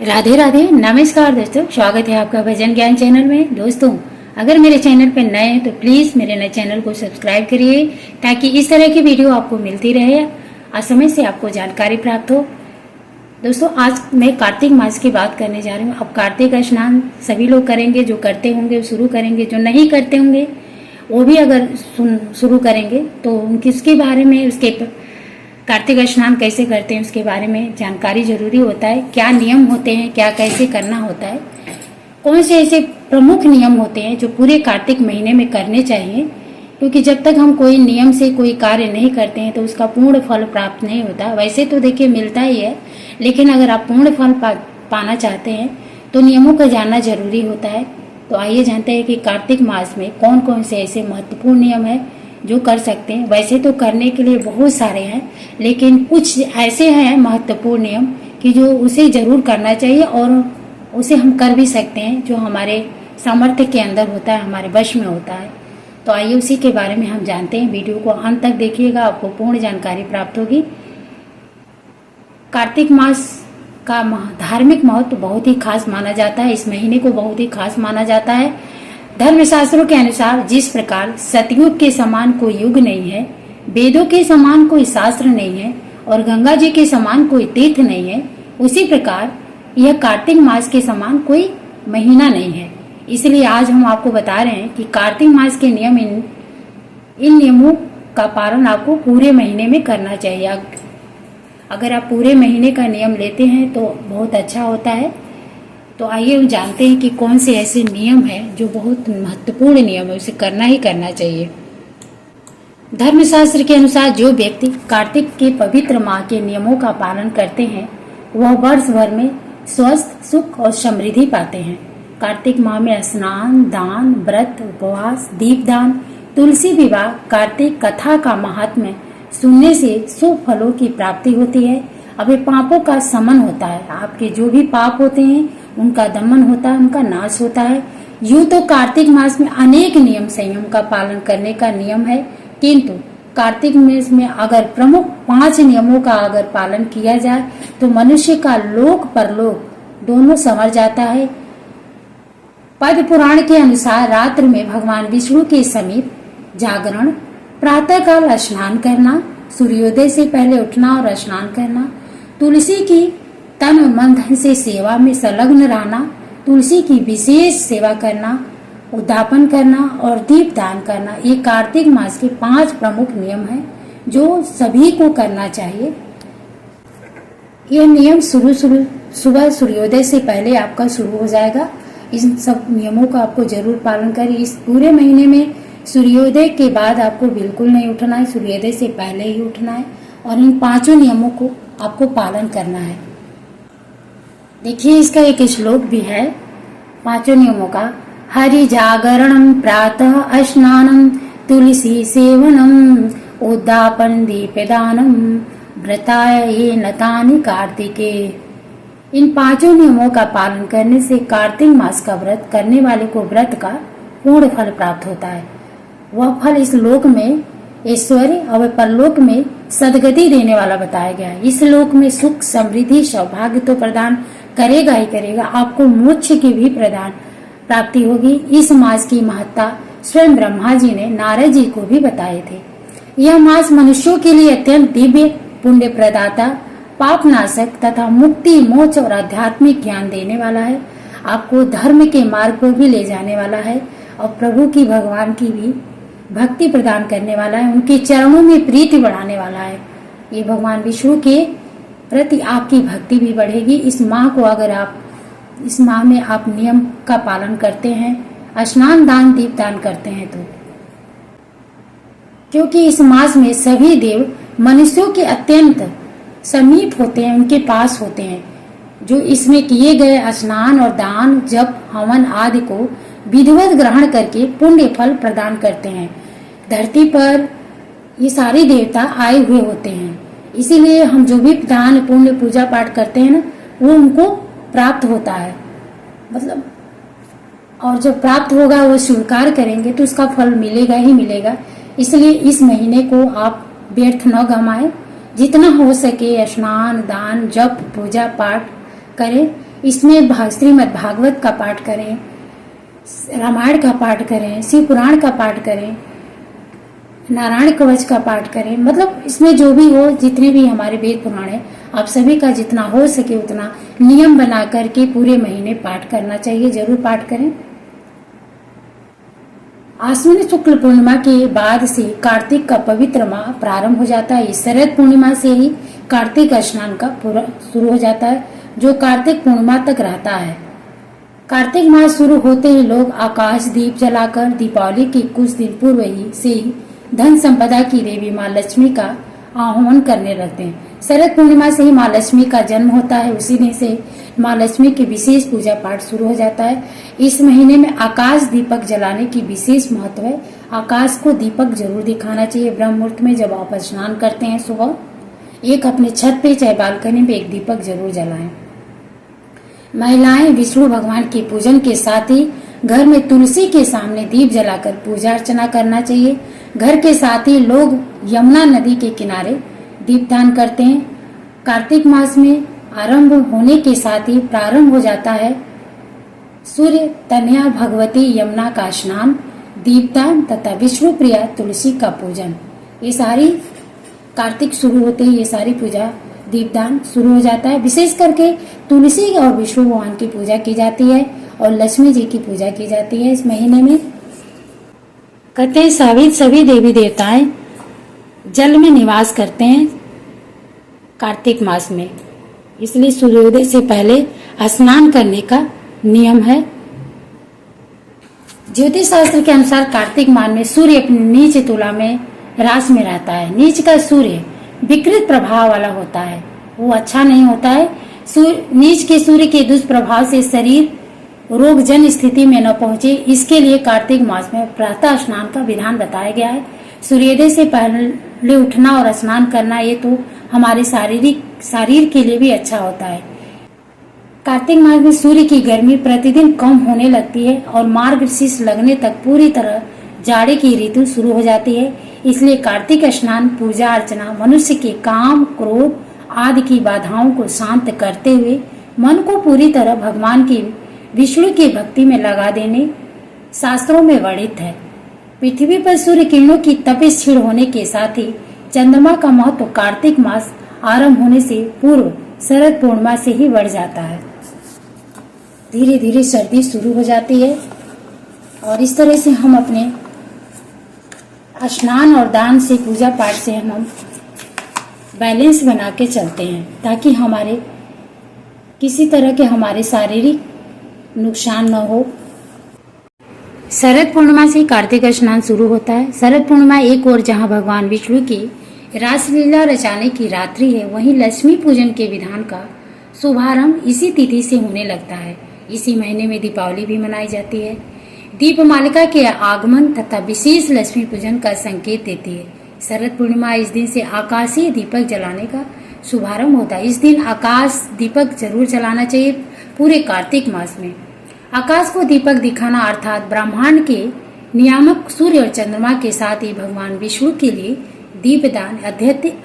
राधे राधे, नमस्कार दोस्तों। स्वागत है आपका भजन ज्ञान चैनल में। दोस्तों, अगर मेरे चैनल पर नए हैं तो प्लीज़ मेरे नए चैनल को सब्सक्राइब करिए ताकि इस तरह की वीडियो आपको मिलती रहे और समय से आपको जानकारी प्राप्त हो। दोस्तों, आज मैं कार्तिक मास की बात करने जा रही हूँ। अब कार्तिक स्नान सभी लोग करेंगे, जो करते होंगे वो शुरू करेंगे, जो नहीं करते होंगे वो भी अगर शुरू करेंगे तो किसके बारे में, उसके कार्तिक स्नान कैसे करते हैं उसके बारे में जानकारी जरूरी होता है। क्या नियम होते हैं, क्या कैसे करना होता है, कौन से ऐसे प्रमुख नियम होते हैं जो पूरे कार्तिक महीने में करने चाहिए। क्योंकि जब तक हम कोई नियम से कोई कार्य नहीं करते हैं तो उसका पूर्ण फल प्राप्त नहीं होता। वैसे तो देखिए मिलता ही है, लेकिन अगर आप पूर्ण फल पाना चाहते हैं तो नियमों को जानना जरूरी होता है। तो आइए जानते हैं कि कार्तिक मास में कौन कौन से ऐसे महत्वपूर्ण नियम है जो कर सकते हैं। वैसे तो करने के लिए बहुत सारे हैं, लेकिन कुछ ऐसे हैं महत्वपूर्ण नियम कि जो उसे जरूर करना चाहिए और उसे हम कर भी सकते हैं, जो हमारे सामर्थ्य के अंदर होता है, हमारे वश में होता है। तो आइए उसी के बारे में हम जानते हैं। वीडियो को अंत तक देखिएगा, आपको पूर्ण जानकारी प्राप्त होगी। कार्तिक मास का धार्मिक महत्व बहुत ही खास माना जाता है। इस महीने को बहुत ही खास माना जाता है। धर्मशास्त्रों के अनुसार जिस प्रकार सतयुग के समान कोई युग नहीं है, वेदों के समान कोई शास्त्र नहीं है और गंगा जी के समान कोई तीर्थ नहीं है, उसी प्रकार यह कार्तिक मास के समान कोई महीना नहीं है। इसलिए आज हम आपको बता रहे हैं कि कार्तिक मास के नियम, इन नियमों का पालन आपको पूरे महीने में करना चाहिए। अगर आप पूरे महीने का नियम लेते हैं तो बहुत अच्छा होता है। तो आइए हम जानते हैं कि कौन से ऐसे नियम हैं जो बहुत महत्वपूर्ण नियम है, उसे करना ही करना चाहिए। धर्मशास्त्र के अनुसार जो व्यक्ति कार्तिक के पवित्र माह के नियमों का पालन करते हैं वह वर्ष भर में स्वस्थ, सुख और समृद्धि पाते हैं। कार्तिक माह में स्नान, दान, व्रत, उपवास, दीपदान, तुलसी विवाह, कार्तिक कथा का महात्म्य सुनने से शुभ फलों की प्राप्ति होती है। अब पापों का समन होता है, आपके जो भी पाप होते हैं उनका दमन होता है, उनका नाश होता है। यूं तो कार्तिक मास में अनेक नियम संयम का पालन करने का नियम है, किंतु कार्तिक मास में अगर प्रमुख 5 नियमों का अगर पालन किया जाए तो मनुष्य का लोक परलोक दोनों संवर जाता है। पद्म पुराण के अनुसार रात्रि में भगवान विष्णु के समीप जागरण, प्रातः काल स्नान करना, सूर्योदय से पहले उठना और स्नान करना, तुलसी की तन मन धन से सेवा में संलग्न रहना, तुलसी की विशेष सेवा करना, उद्यापन करना और दीप दान करना, ये कार्तिक मास के 5 प्रमुख नियम हैं जो सभी को करना चाहिए। यह नियम सुबह सूर्योदय से पहले आपका शुरू हो जाएगा। इन सब नियमों का आपको जरूर पालन करिए। इस पूरे महीने में सूर्योदय के बाद आपको बिल्कुल नहीं उठना है, सूर्योदय से पहले ही उठना है और इन 5 नियमों को आपको पालन करना है। देखिए, इसका एक श्लोक भी है 5 नियमों का। हरि जागरणम, प्रातः स्नानम, तुलसी सेवनम, उद्यापन दीपदानम, व्रताय ये नतानि कार्तिके। इन 5 नियमों का पालन करने से कार्तिक मास का व्रत करने वाले को व्रत का पूर्ण फल प्राप्त होता है। वह फल इस लोक में ऐश्वर्य और परलोक में सदगति देने वाला बताया गया है। इस लोक में सुख, समृद्धि, सौभाग्य तो प्रदान करेगा ही करेगा, आपको मोक्ष की भी प्रदान प्राप्ति होगी। इस मास की महत्ता स्वयं ब्रह्मा जी ने नारद जी को भी बताए थे। यह मास मनुष्यों के लिए अत्यंत दिव्य, पुण्य प्रदाता, पाप नाशक तथा मुक्ति, मोक्ष और आध्यात्मिक ज्ञान देने वाला है। आपको धर्म के मार्ग पर भी ले जाने वाला है और प्रभु की, भगवान की भी भक्ति प्रदान करने वाला है। उनके चरणों में प्रीति बढ़ाने वाला है। ये भगवान विष्णु के प्रति आपकी भक्ति भी बढ़ेगी। इस माह को अगर आप, इस माह में आप नियम का पालन करते हैं, स्नान, दान, दीप दान करते हैं तो, क्योंकि इस मास में सभी देव मनुष्यों के अत्यंत समीप होते हैं, उनके पास होते हैं, जो इसमें किए गए स्नान और दान, जप, हवन आदि को विधिवत ग्रहण करके पुण्य फल प्रदान करते हैं। धरती पर ये सारे देवता आए हुए होते हैं, इसीलिए हम जो भी दान, पुण्य, पूजा पाठ करते हैं ना, वो उनको प्राप्त होता है। मतलब, और जब प्राप्त होगा वो स्वीकार करेंगे तो उसका फल मिलेगा ही मिलेगा। इसलिए इस महीने को आप व्यर्थ न गंवाएं। जितना हो सके स्नान, दान, जप, पूजा पाठ करें। इसमें श्रीमद् भागवत का पाठ करें, रामायण का पाठ करें, शिव पुराण का पाठ करें, नारायण कवच का पाठ करें। मतलब इसमें जो भी हो, जितने भी हमारे वेद पुराण है, आप सभी का जितना हो सके उतना नियम बना करके पूरे महीने पाठ करना चाहिए। जरूर पाठ करें। आश्विन शुक्ल पूर्णिमा के बाद से कार्तिक का पवित्र माह प्रारंभ हो जाता है। इस शरद पूर्णिमा से ही कार्तिक स्नान का पूरा शुरू हो जाता है, जो कार्तिक पूर्णिमा तक रहता है। कार्तिक माह शुरू होते ही लोग आकाश दीप जलाकर दीपावली के कुछ दिन पूर्व ही से ही धन संपदा की देवी माँ लक्ष्मी का आह्वान करने लगते हैं। शरद पूर्णिमा से ही माँ लक्ष्मी का जन्म होता है। उसी दिन से माँ लक्ष्मी की विशेष पूजा पाठ शुरू हो जाता है। इस महीने में आकाश दीपक जलाने की विशेष महत्व है। आकाश को दीपक जरूर दिखाना चाहिए। ब्रह्म मुहूर्त में जब आप स्नान करते हैं सुबह, एक अपने छत पे चाहे बालकनी में एक दीपक जरूर जलाएं। महिलाएं विष्णु भगवान के पूजन के साथ ही घर में तुलसी के सामने दीप जलाकर पूजा अर्चना करना चाहिए। घर के साथ ही लोग यमुना नदी के किनारे दीपदान करते हैं। कार्तिक मास में आरंभ होने के साथ ही प्रारंभ हो जाता है सूर्य तनया भगवती यमुना का स्नान, दीपदान तथा विष्णु प्रिया तुलसी का पूजन। ये सारी कार्तिक शुरू होते ही ये सारी पूजा दीपदान शुरू हो जाता है। विशेष करके तुलसी और विष्णु भगवान की पूजा की जाती है और लक्ष्मी जी की पूजा की जाती है। इस महीने में कहते हैं सभी देवी देवताएं जल में निवास करते हैं कार्तिक मास में, इसलिए सूर्योदय से पहले स्नान करने का नियम है। ज्योतिष शास्त्र के अनुसार कार्तिक मास में सूर्य अपनी नीच तुला में राशि में रहता है। नीच का सूर्य विकृत प्रभाव वाला होता है, वो अच्छा नहीं होता है। नीच के सूर्य के दुष्प्रभाव से शरीर रोग जन स्थिति में न पहुंचे, इसके लिए कार्तिक मास में प्रातः स्नान का विधान बताया गया है। सूर्योदय से पहले उठना और स्नान करना ये तो हमारे शरीर के लिए भी अच्छा होता है। कार्तिक मास में सूर्य की गर्मी प्रतिदिन कम होने लगती है और मार्गशीर्ष लगने तक पूरी तरह जाड़े की ऋतु शुरू हो जाती है। इसलिए कार्तिक स्नान पूजा अर्चना मनुष्य के काम क्रोध आदि की बाधाओं को शांत करते हुए मन को पूरी तरह भगवान की विष्णु की भक्ति में लगा देने शास्त्रों में वर्णित है। पृथ्वी पर सूर्य किरणों की तपिश क्षीण होने के साथ ही चंद्रमा का महत्व कार्तिक मास आरंभ होने से पूर्व शरद पूर्णिमा से ही बढ़ जाता है। धीरे धीरे सर्दी शुरू हो जाती है और इस तरह से हम अपने स्नान और दान से पूजा पाठ से हम बैलेंस बना के चलते हैं, ताकि हमारे किसी तरह के हमारे शारीरिक नुकसान न हो। शरद पूर्णिमा से कार्तिक स्नान शुरू होता है। शरद पूर्णिमा एक ओर जहां भगवान विष्णु की रासलीला रचाने की रात्रि है, वहीं लक्ष्मी पूजन के विधान का शुभारंभ इसी तिथि से होने लगता है। इसी महीने में दीपावली भी मनाई जाती है। दीपमालिका के आगमन तथा विशेष लक्ष्मी पूजन का संकेत देती है। शरद पूर्णिमा इस दिन से आकाशीय दीपक जलाने का शुभारंभ होता है। इस दिन आकाश दीपक जरूर जलाना चाहिए। पूरे कार्तिक मास में आकाश को दीपक दिखाना अर्थात ब्रह्मांड के नियामक सूर्य और चंद्रमा के साथ ही भगवान विष्णु के लिए दीपदान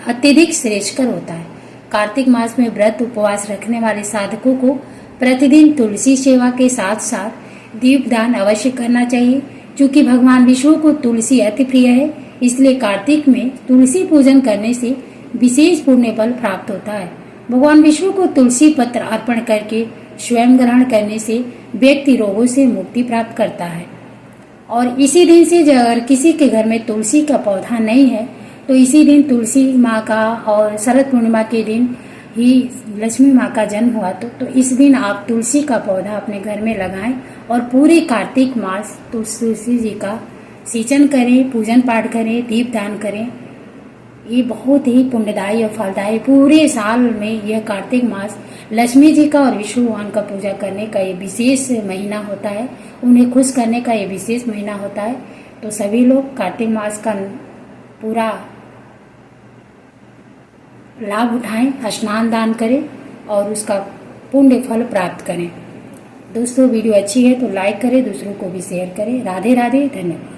अत्यधिक श्रेष्ठकर होता है। कार्तिक मास में व्रत उपवास रखने वाले साधकों को प्रतिदिन तुलसी सेवा के साथ साथ दीपदान अवश्य करना चाहिए। क्योंकि भगवान विष्णु को तुलसी अति प्रिय है, इसलिए कार्तिक में तुलसी पूजन करने से विशेष पुण्य फल प्राप्त होता है। भगवान विष्णु को तुलसी पत्र अर्पण करके स्वयं ग्रहण करने से व्यक्ति रोगों से मुक्ति प्राप्त करता है। और इसी दिन से अगर किसी के घर में तुलसी का पौधा नहीं है तो इसी दिन तुलसी माँ का और शरद पूर्णिमा के दिन ही लक्ष्मी माँ का जन्म हुआ तो इस दिन आप तुलसी का पौधा अपने घर में लगाएं और पूरे कार्तिक मास तुलसी जी का सिंचन करें, पूजन पाठ करें, दीप दान करें। ये बहुत ही पुण्यदायी और फलदायी, पूरे साल में यह कार्तिक मास लक्ष्मी जी का और विष्णु भगवान का पूजा करने का ये विशेष महीना होता है। उन्हें खुश करने का ये विशेष महीना होता है। तो सभी लोग कार्तिक मास का पूरा लाभ उठाएं, स्नान दान करें और उसका पुण्य फल प्राप्त करें। दोस्तों वीडियो अच्छी है तो लाइक करें, दूसरों को भी शेयर करें। राधे राधे, धन्यवाद।